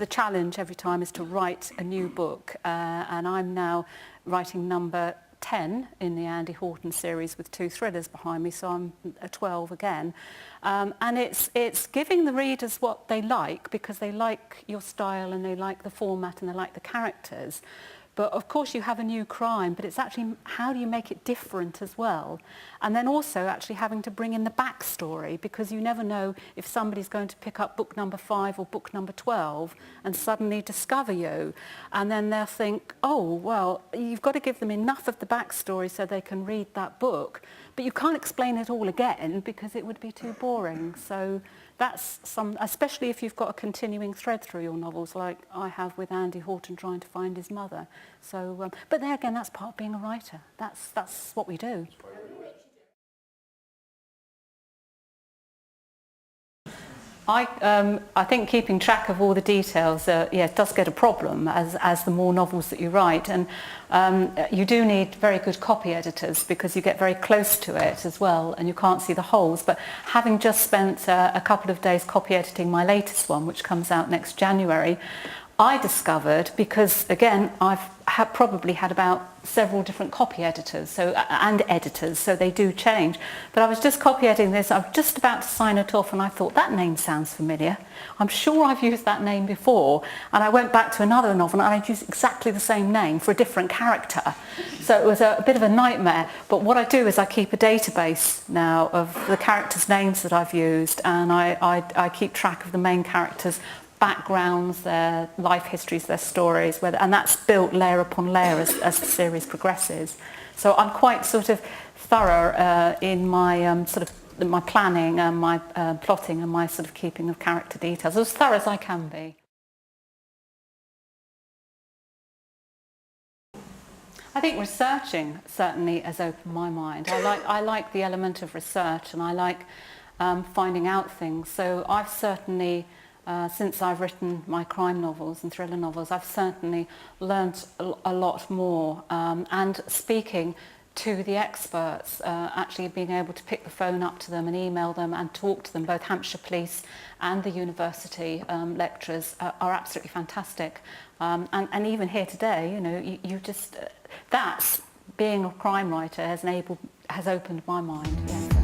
the challenge every time is to write a new book, and I'm now writing number 10 in the Andy Horton series with 2 thrillers behind me, so I'm at 12 again. And it's giving the readers what they like, because they like your style and they like the format and they like the characters. But of course you have a new crime, but it's actually how do you make it different as well? And then also actually having to bring in the backstory, because you never know if somebody's going to pick up book number 5 or book number 12 and suddenly discover you. And then they'll think, oh, well, you've got to give them enough of the backstory so they can read that book. But you can't explain it all again because it would be too boring. So that's especially if you've got a continuing thread through your novels, like I have with Andy Horton trying to find his mother. So, but there again, that's part of being a writer. That's what we do. I think keeping track of all the details, it does get a problem as the more novels that you write, and you do need very good copy editors because you get very close to it as well, and you can't see the holes. But having just spent a couple of days copy editing my latest one, which comes out next January, I discovered, because again I've probably had about several different copy editors and editors, so they do change, but I was just copy editing this, I was just about to sign it off, and I thought that name sounds familiar, I'm sure I've used that name before, and I went back to another novel and I'd used exactly the same name for a different character, so it was a bit of a nightmare. But what I do is I keep a database now of the characters' names that I've used, and I keep track of the main characters' backgrounds, their life histories, their stories, and that's built layer upon layer as the series progresses. So I'm quite sort of thorough in my my planning and my plotting and my sort of keeping of character details, as thorough as I can be. I think researching certainly has opened my mind. I like the element of research, and I like finding out things. So I've certainly since I've written my crime novels and thriller novels, I've certainly learnt a lot more, and speaking to the experts, actually being able to pick the phone up to them and email them and talk to them, both Hampshire Police and the university lecturers are absolutely fantastic. And even here today, you know, you just, that's being a crime writer has opened my mind. Yeah.